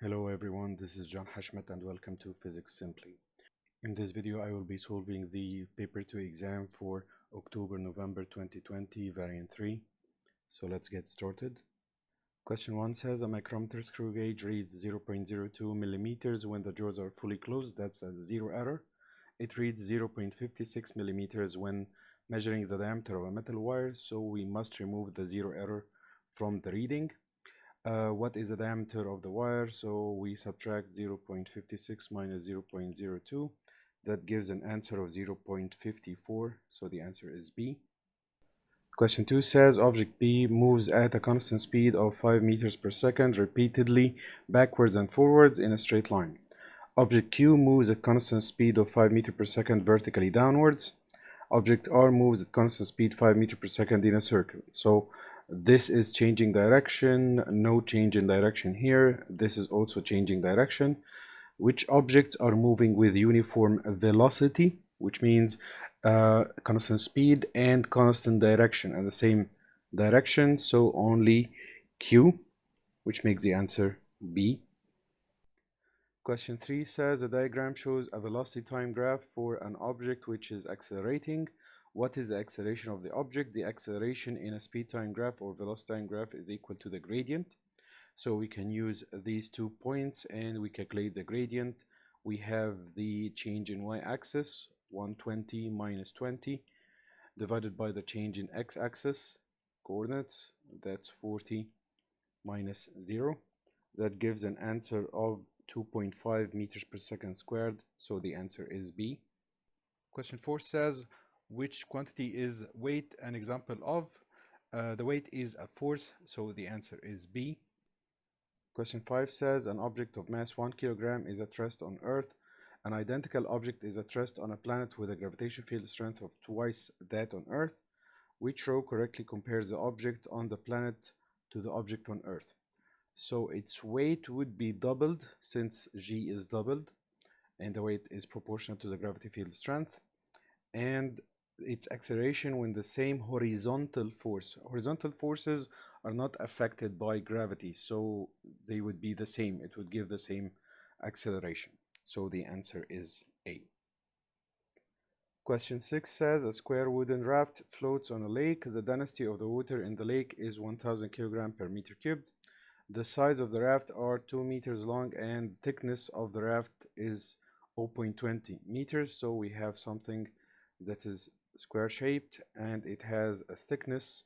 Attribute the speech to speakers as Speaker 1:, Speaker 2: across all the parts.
Speaker 1: Hello everyone, this is John Hashmat and welcome to Physics Simply. In this video I will be solving the paper 2 exam for October-November 2020 variant 3. So let's get started. Question 1 says a micrometer screw gauge reads 0.02 millimeters when the jaws are fully closed. That's a zero error. It reads 0.56 millimeters when measuring the diameter of a metal wire, so we must remove the zero error from the reading. What is the diameter of the wire? So we subtract 0.56 minus 0.02. That gives an answer of 0.54. So the answer is B. Question 2 says object B moves at a constant speed of 5 meters per second repeatedly backwards and forwards in a straight line. Object Q moves at constant speed of 5 meters per second vertically downwards. Object R moves at constant speed 5 meters per second in a circle. So this is changing direction, no change in direction here. This is also changing direction. Which objects are moving with uniform velocity, which means constant speed and constant direction and the same direction, so only Q, which makes the answer B. Question 3 says a diagram shows a velocity time graph for an object which is accelerating. What is the acceleration of the object? The acceleration in a speed time graph or velocity time graph is equal to the gradient. So we can use these 2 points and we calculate the gradient. We have the change in y-axis, 120 minus 20, divided by the change in x-axis, coordinates, that's 40 minus 0. That gives an answer of 2.5 meters per second squared, so the answer is B. Question 4 says, which quantity is weight an example of? The weight is a force, so the answer is B. Question 5 says, an object of mass 1 kilogram is at rest on Earth. An identical object is at rest on a planet with a gravitational field strength of twice that on Earth. Which row correctly compares the object on the planet to the object on Earth? So its weight would be doubled since G is doubled and the weight is proportional to the gravity field strength, and its acceleration when the same horizontal force. Horizontal forces are not affected by gravity, so they would be the same. It would give the same acceleration. So the answer is A. Question 6 says a square wooden raft floats on a lake. The density of the water in the lake is 1000 kilogram per meter cubed. The sides of the raft are 2 meters long and the thickness of the raft is 0.20 meters. So we have something that is square shaped and it has a thickness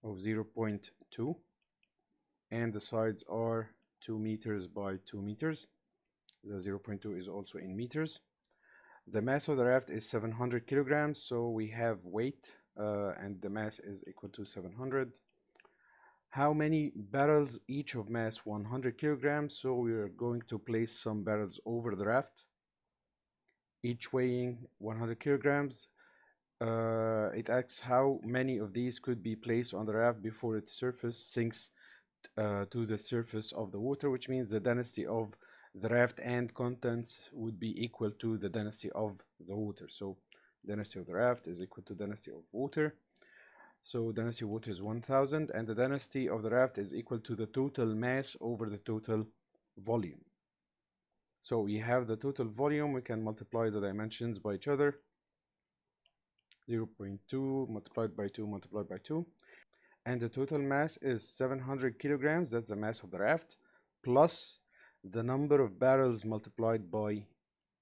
Speaker 1: of 0.2 and the sides are 2 meters by 2 meters. The 0.2 is also in meters. The mass of the raft is 700 kilograms, so we have weight and the mass is equal to 700. How many barrels each of mass 100 kilograms? So we are going to place some barrels over the raft, each weighing 100 kilograms. It asks how many of these could be placed on the raft before its surface sinks to the surface of the water, which means the density of the raft and contents would be equal to the density of the water. So density of the raft is equal to density of water. So density of water is 1000 and the density of the raft is equal to the total mass over the total volume. So we have the total volume, we can multiply the dimensions by each other. 0.2 multiplied by 2 multiplied by 2. And the total mass is 700 kilograms, that's the mass of the raft, plus the number of barrels multiplied by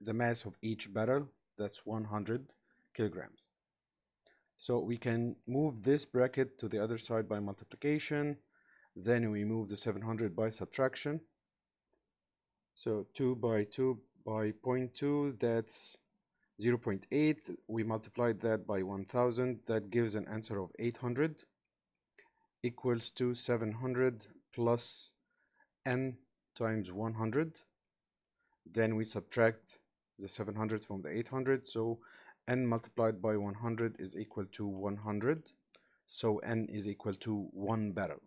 Speaker 1: the mass of each barrel, that's 100 kilograms. So we can move this bracket to the other side by multiplication. Then we move the 700 by subtraction. So 2 by 2 by 0.2, that's 0.8. We multiplied that by 1000. That gives an answer of 800 equals to 700 plus n times 100. Then we subtract the 700 from the 800. So n multiplied by 100 is equal to 100. So n is equal to 1 barrel.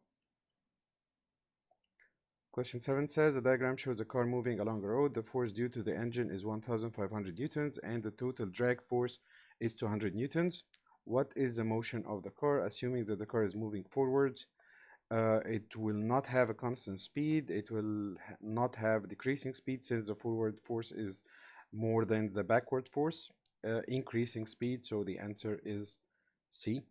Speaker 1: Question 7 says a diagram shows a car moving along a road. The force due to the engine is 1500 newtons and the total drag force is 200 newtons. What is the motion of the car? Assuming that the car is moving forwards, It will not have a constant speed. It will not have decreasing speed since the forward force is more than the backward force. Increasing speed, so the answer is C.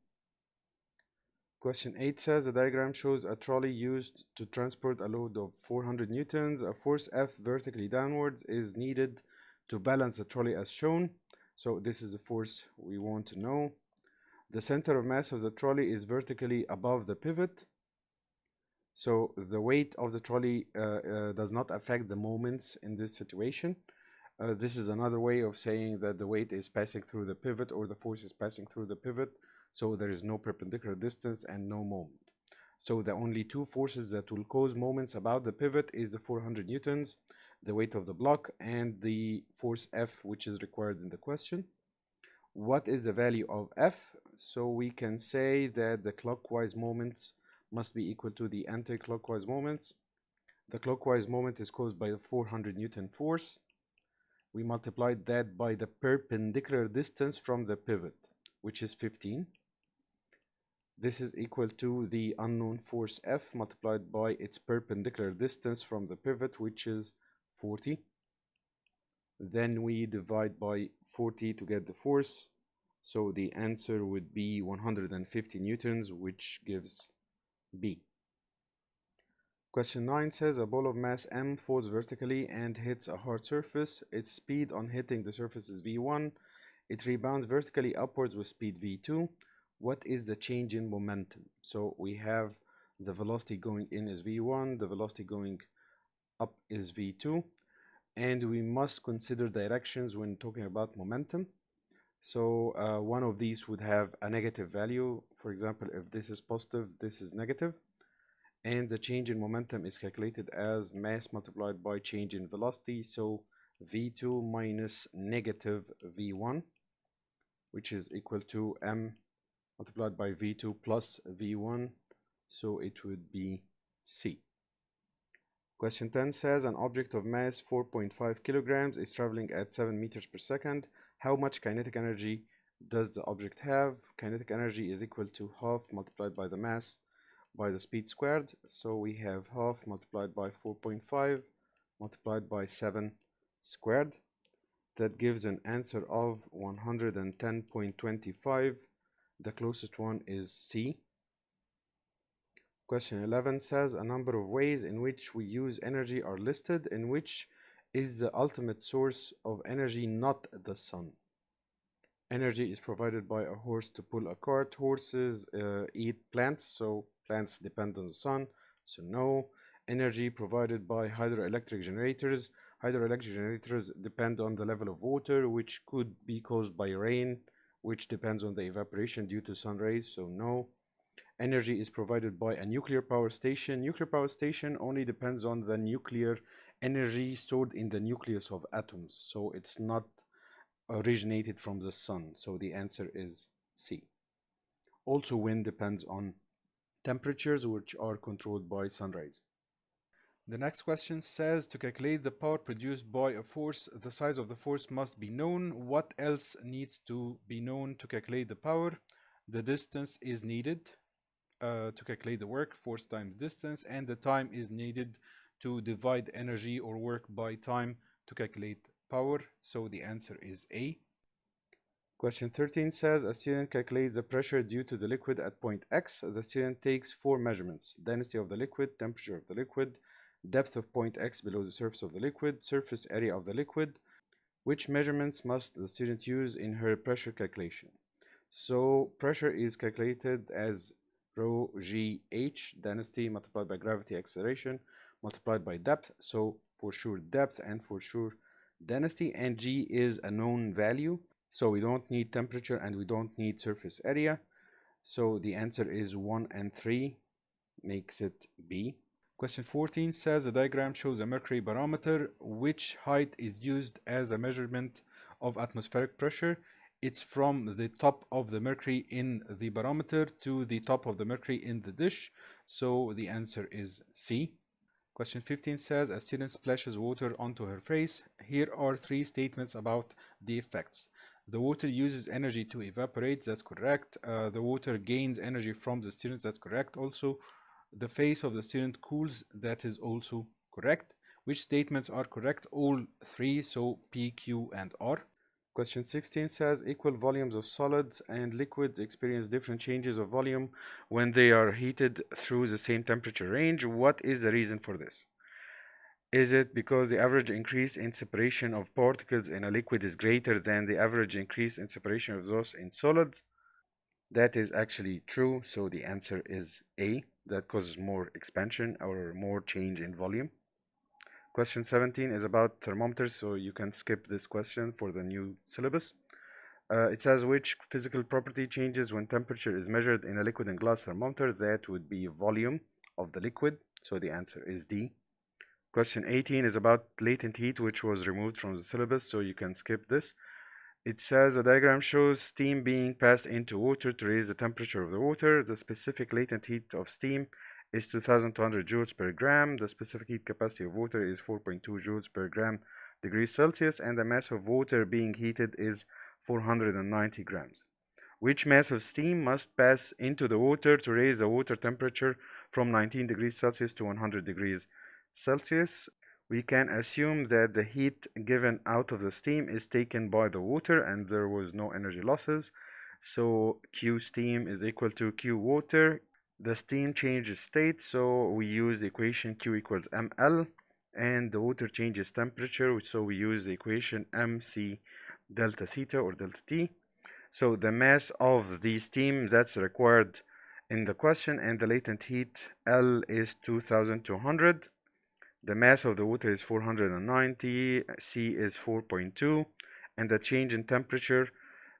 Speaker 1: Question 8 says the diagram shows a trolley used to transport a load of 400 newtons. A force F vertically downwards is needed to balance the trolley as shown. So this is the force we want to know. The center of mass of the trolley is vertically above the pivot. So the weight of the trolley does not affect the moments in this situation. This is another way of saying that the weight is passing through the pivot, or the force is passing through the pivot. So there is no perpendicular distance and no moment. So the only two forces that will cause moments about the pivot is the 400 newtons, the weight of the block, and the force F, which is required in the question. What is the value of F? So we can say that the clockwise moments must be equal to the anti-clockwise moments. The clockwise moment is caused by the 400 Newton force. We multiplied that by the perpendicular distance from the pivot, which is 15. This is equal to the unknown force F multiplied by its perpendicular distance from the pivot, which is 40. Then we divide by 40 to get the force. So the answer would be 150 newtons, which gives B. Question 9 says a ball of mass m falls vertically and hits a hard surface. Its speed on hitting the surface is v1. It rebounds vertically upwards with speed v2. What is the change in momentum? So we have the velocity going in is v1, the velocity going up is v2, and we must consider directions when talking about momentum. So one of these would have a negative value. For example, if this is positive, this is negative. And the change in momentum is calculated as mass multiplied by change in velocity. So v2 minus negative v1, which is equal to m multiplied by v2 plus v1. So it would be C. Question 10 says an object of mass 4.5 kilograms is traveling at 7 meters per second. How much kinetic energy does the object have? Kinetic energy is equal to half multiplied by the mass by the speed squared. So we have half multiplied by 4.5 multiplied by 7 squared. That gives an answer of 110.25. The closest one is C. Question 11 says a number of ways in which we use energy are listed. In which is the ultimate source of energy not the sun? Energy is provided by a horse to pull a cart. Horses eat plants, so plants depend on the sun, so no. Energy provided by hydroelectric generators. Hydroelectric generators depend on the level of water, which could be caused by rain, which depends on the evaporation due to sun rays, so no. Energy is provided by a nuclear power station. Nuclear power station only depends on the nuclear energy stored in the nucleus of atoms, so it's not originated from the sun, so the answer is C. Also, wind depends on temperatures, which are controlled by sun rays. The next question says to calculate the power produced by a force, the size of the force must be known. What else needs to be known to calculate the power? The distance is needed to calculate the work, force times distance, and the time is needed to divide energy or work by time to calculate power. So the answer is A. Question 13 says a student calculates the pressure due to the liquid at point X. The student takes 4 measurements: density of the liquid, temperature of the liquid, depth of point X below the surface of the liquid, surface area of the liquid. Which measurements must the student use in her pressure calculation? So pressure is calculated as rho g h, density multiplied by gravity acceleration multiplied by depth. So for sure depth and for sure density, and g is a known value, so we don't need temperature and we don't need surface area. So the answer is 1 and 3, makes it B. Question 14 says a diagram shows a mercury barometer. Which height is used as a measurement of atmospheric pressure? It's from the top of the mercury in the barometer to the top of the mercury in the dish. So the answer is C. Question 15 says a student splashes water onto her face. Here are 3 statements about the effects. The water uses energy to evaporate. That's correct. The water gains energy from the student. That's correct also. the face of the student cools. That is also correct. Which statements are correct? All three, so P, Q, and R. Question 16 says equal volumes of solids and liquids experience different changes of volume when they are heated through the same temperature range. What is the reason for this? Is it because the average increase in separation of particles in a liquid is greater than the average increase in separation of those in solids? That is actually true, so the answer is A. That causes more expansion or more change in volume. Question 17 is about thermometers, so you can skip this question for the new syllabus. It says which physical property changes when temperature is measured in a liquid and glass thermometer? That would be volume of the liquid, so the answer is D. Question 18 is about latent heat, which was removed from the syllabus, so you can skip this. It says a diagram shows steam being passed into water to raise the temperature of the water. The specific latent heat of steam is 2200 joules per gram. The specific heat capacity of water is 4.2 joules per gram degrees Celsius, and the mass of water being heated is 490 grams. Which mass of steam must pass into the water to raise the water temperature from 19 degrees Celsius to 100 degrees Celsius? We can assume that the heat given out of the steam is taken by the water and there was no energy losses. So Q steam is equal to Q water. The steam changes state, so we use the equation Q equals ml, and the water changes temperature, so we use the equation mc delta theta or delta T. So the mass of the steam that's required in the question and the latent heat L is 2200. The mass of the water is 490, C is 4.2, and the change in temperature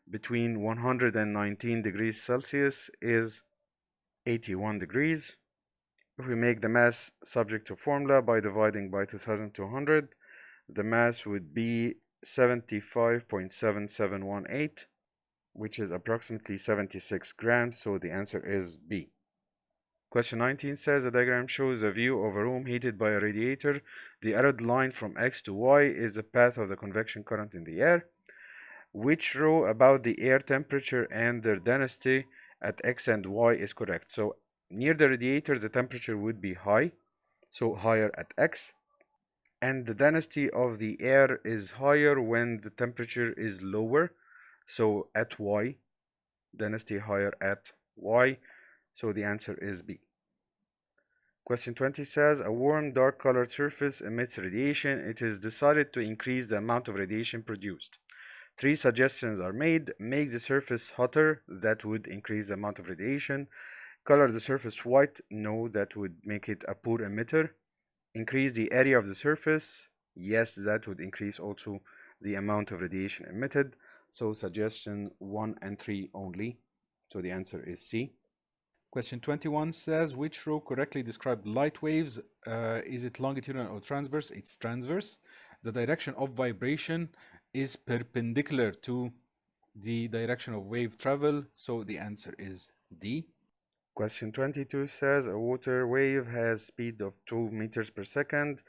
Speaker 1: between 119 degrees Celsius is 81 degrees. If we make the mass subject to formula by dividing by 2200, the mass would be 75.7718, which is approximately 76 grams, so the answer is B. Question 19 says a diagram shows a view of a room heated by a radiator. The arrowed line from X to Y is the path of the convection current in the air. Which row about the air temperature and their density at X and Y is correct? So near the radiator, the temperature would be high, so higher at X. And the density of the air is higher when the temperature is lower, so at Y. Density higher at Y, so the answer is B. Question 20 says a warm dark colored surface emits radiation. It is decided to increase the amount of radiation produced. Three suggestions are made. Make the surface hotter. That would increase the amount of radiation. Color the surface white. No, that would make it a poor emitter. Increase the area of the surface. Yes, that would increase also the amount of radiation emitted. So suggestion 1 and 3 only. So the answer is C. Question 21 says, which row correctly described light waves? Is it longitudinal or transverse? It's transverse. The direction of vibration is perpendicular to the direction of wave travel, so the answer is D. Question 22 says, a water wave has speed of 2 meters per second.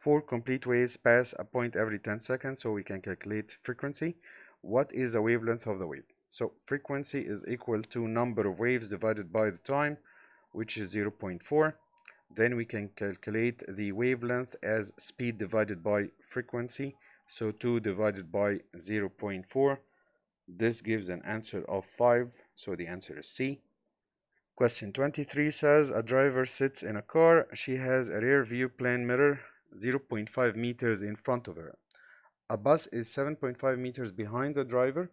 Speaker 1: 4 complete waves pass a point every 10 seconds, so we can calculate frequency. What is the wavelength of the wave? So frequency is equal to number of waves divided by the time, which is 0.4. Then we can calculate the wavelength as speed divided by frequency. So 2 divided by 0.4. This gives an answer of 5. So the answer is C. Question 23 says a driver sits in a car. She has a rear view plane mirror 0.5 meters in front of her. A bus is 7.5 meters behind the driver.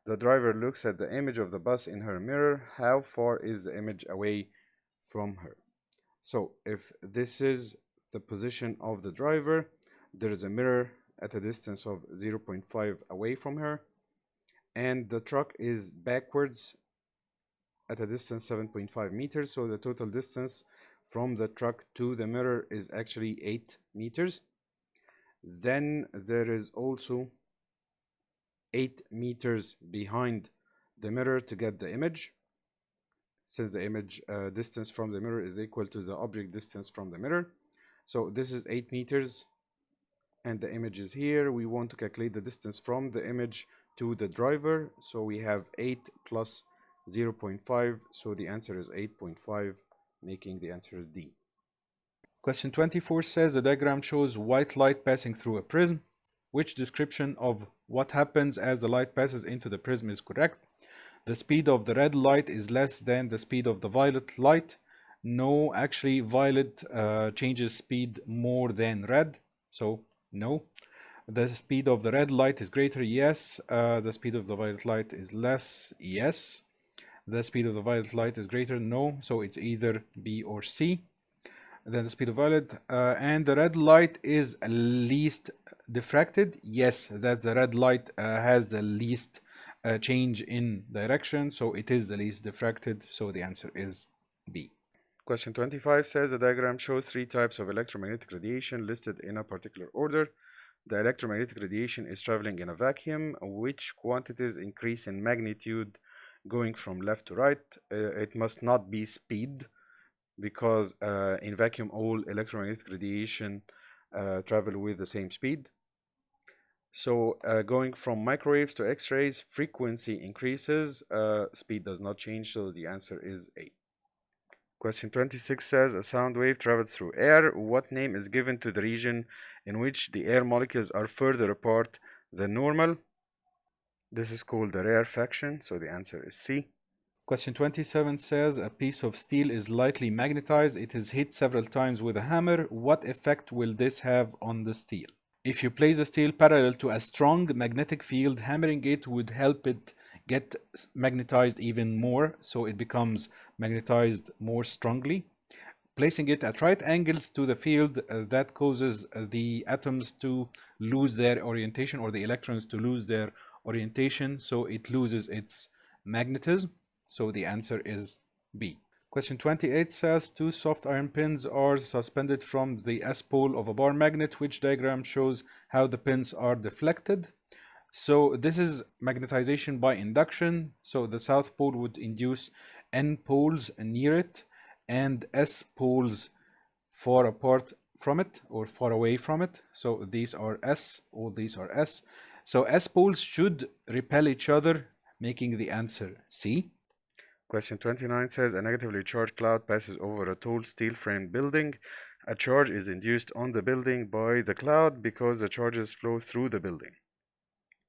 Speaker 1: The driver looks at the image of the bus in her mirror. How far is the image away from her? So if this is the position of the driver, there is a mirror at a distance of 0.5 away from her, and the truck is backwards at a distance 7.5 meters. So the total distance from the truck to the mirror is actually 8 meters. Then there is also 8 meters behind the mirror to get the image, since the image distance from the mirror is equal to the object distance from the mirror. So this is 8 meters and the image is here. We want to calculate the distance from the image to the driver, so we have 8 plus 0.5, so the answer is 8.5. making the answer is D.
Speaker 2: Question 24 says the diagram shows white light passing through a prism. Which description of what happens as the light passes into the prism is correct? The speed of the red light is less than the speed of the violet light. No, actually violet changes speed more than red, so no. The speed of the red light is greater, yes. The speed of the violet light is less, yes. The speed of the violet light is greater, no. So it's either B or C. Then the speed of violet, and the red light is least diffracted. Yes, that the red light has the least change in direction, so it is the least diffracted. So the answer is B.
Speaker 1: Question 25 says the diagram shows three types of electromagnetic radiation listed in a particular order. The electromagnetic radiation is traveling in a vacuum. Which quantities increase in magnitude going from left to right? It must not be speed, because in vacuum all electromagnetic radiation travel with the same speed. So going from microwaves to X-rays, frequency increases, speed does not change, so the answer is A. Question 26 says a sound wave travels through air. What name is given to the region in which the air molecules are further apart than normal? This is called the rarefaction, so the answer is C.
Speaker 2: Question 27 says a piece of steel is lightly magnetized. It is hit several times with a hammer. What effect will this have on the steel? If you place the steel parallel to a strong magnetic field, hammering it would help it get magnetized even more, so it becomes magnetized more strongly. Placing it at right angles to the field, that causes the atoms to lose their orientation, or the electrons to lose their orientation, so it loses its magnetism. So the answer is B. Question 28 says two soft iron pins are suspended from the S pole of a bar magnet. Which diagram shows how the pins are deflected? So this is magnetization by induction. So the south pole would induce N poles near it and S poles far apart from it or far away from it. So these are S, all these are S. So S poles should repel each other, making the answer C.
Speaker 1: Question 29 says a negatively charged cloud passes over a tall steel framed building. A charge is induced on the building by the cloud because the charges flow through the building.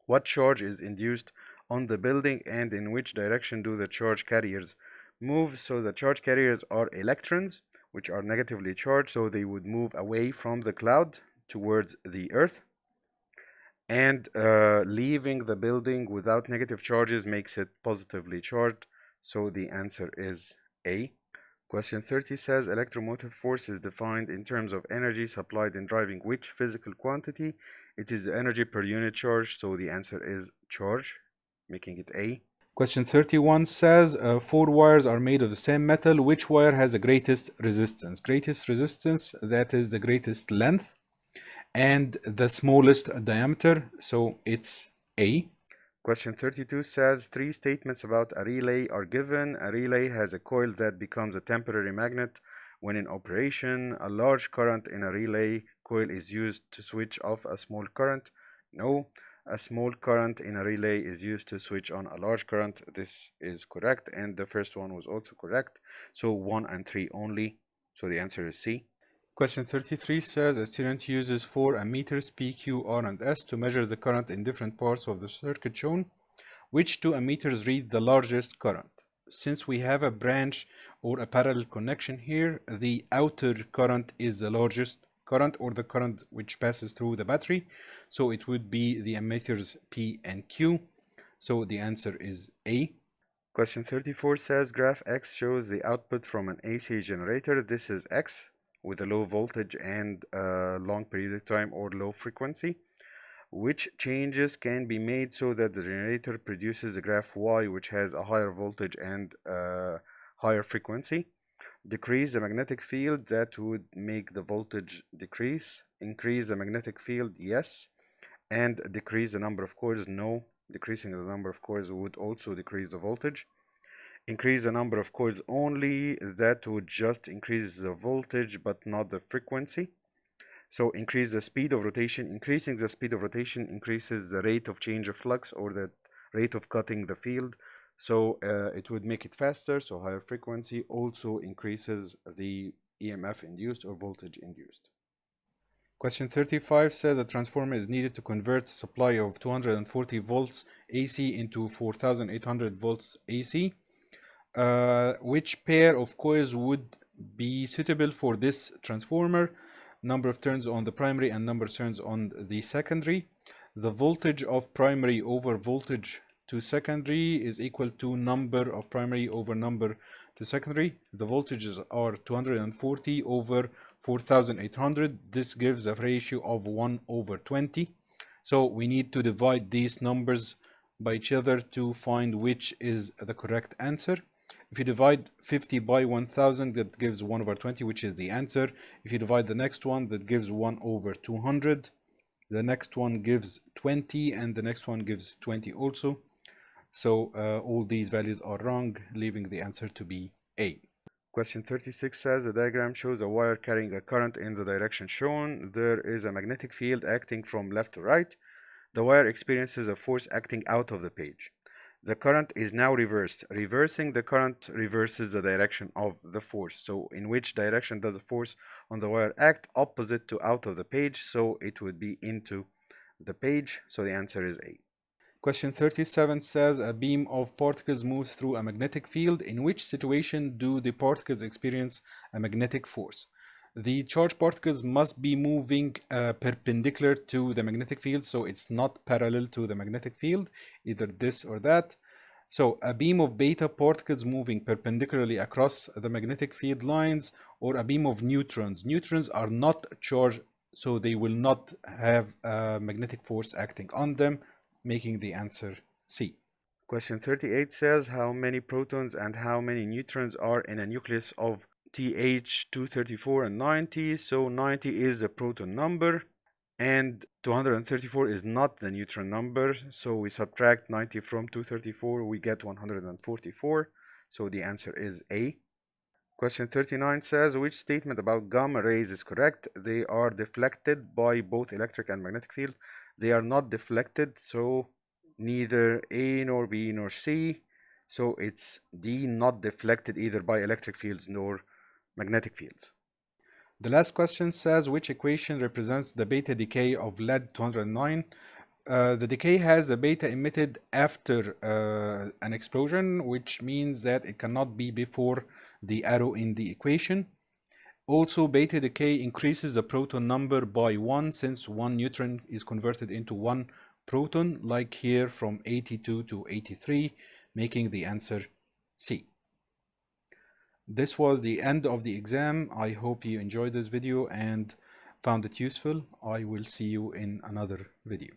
Speaker 1: What charge is induced on the building, and in which direction do the charge carriers move? So the charge carriers are electrons, which are negatively charged, so they would move away from the cloud towards the earth. And leaving the building without negative charges makes it positively charged. So the answer is A. Question 30 says electromotive force is defined in terms of energy supplied in driving which physical quantity? It is the energy per unit charge, so the answer is charge, making it A.
Speaker 2: Question 31 says four wires are made of the same metal. Which wire has the greatest resistance? Greatest resistance, that is the greatest length and the smallest diameter, so it's A.
Speaker 1: Question 32 says three statements about a relay are given. A relay has a coil that becomes a temporary magnet when in operation. A large current in a relay coil is used to switch off a small current. No. A small current in a relay is used to switch on a large current. This is correct, and the first one was also correct. So 1 and 3 only. So the answer is C.
Speaker 2: Question 33 says a student uses four ammeters P, Q, R, and S to measure the current in different parts of the circuit shown. Which two ammeters read the largest current? Since we have a branch or a parallel connection here, the outer current is the largest current, or the current which passes through the battery. So it would be the ammeters P and Q. So the answer is A.
Speaker 1: Question 34 says graph X shows the output from an AC generator. This is X with a low voltage and long periodic time or low frequency. Which changes can be made so that the generator produces the graph Y, which has a higher voltage and higher frequency? Decrease the magnetic field, that would make the voltage decrease. Increase the magnetic field, yes. And decrease the number of coils, no. Decreasing the number of coils would also decrease the voltage. Increase the number of coils only, that would just increase the voltage but not the frequency. So increase the speed of rotation. Increasing the speed of rotation increases the rate of change of flux, or the rate of cutting the field. So it would make it faster, so higher frequency also increases the EMF induced or voltage induced.
Speaker 2: Question 35 says a transformer is needed to convert supply of 240 volts AC into 4800 volts AC. Which pair of coils would be suitable for this transformer? Number of turns on the primary and number of turns on the secondary. The voltage of primary over voltage to secondary is equal to number of primary over number to secondary. The voltages are 240 over 4800. This gives a ratio of 1/20. So we need to divide these numbers by each other to find which is the correct answer. If you divide 50 by 1000, that gives 1/20, which is the answer. If you divide the next one, that gives 1/200. The next one gives 20, and the next one gives 20 also. So all these values are wrong, leaving the answer to be A.
Speaker 1: Question 36 says the diagram shows a wire carrying a current in the direction shown. There is a magnetic field acting from left to right. The wire experiences a force acting out of the page. The current is now reversed. Reversing the current reverses the direction of the force. So in which direction does the force on the wire act? Opposite to out of the page, so it would be into the page. So the answer is A.
Speaker 2: Question 37 says a beam of particles moves through a magnetic field. In which situation do the particles experience a magnetic force? The charged particles must be moving perpendicular to the magnetic field, so it's not parallel to the magnetic field, either this or that. So a beam of beta particles moving perpendicularly across the magnetic field lines, or a beam of neutrons. Neutrons are not charged, so they will not have a magnetic force acting on them, making the answer C.
Speaker 1: Question 38 says how many protons and how many neutrons are in a nucleus of TH234 and 90. So 90 is the proton number and 234 is not the neutron number. So we subtract 90 from 234, we get 144. So the answer is A. Question 39 says which statement about gamma rays is correct? They are deflected by both electric and magnetic field. They are not deflected, so neither A nor B nor C. So it's D, not deflected either by electric fields nor magnetic fields.
Speaker 2: The last question says which equation represents the beta decay of lead 209? The decay has the beta emitted after an explosion, which means that it cannot be before the arrow in the equation. Also, beta decay increases the proton number by 1 since 1 neutron is converted into 1 proton, like here from 82 to 83, making the answer C. This was the end of the exam. I hope you enjoyed this video and found it useful. I will see you in another video.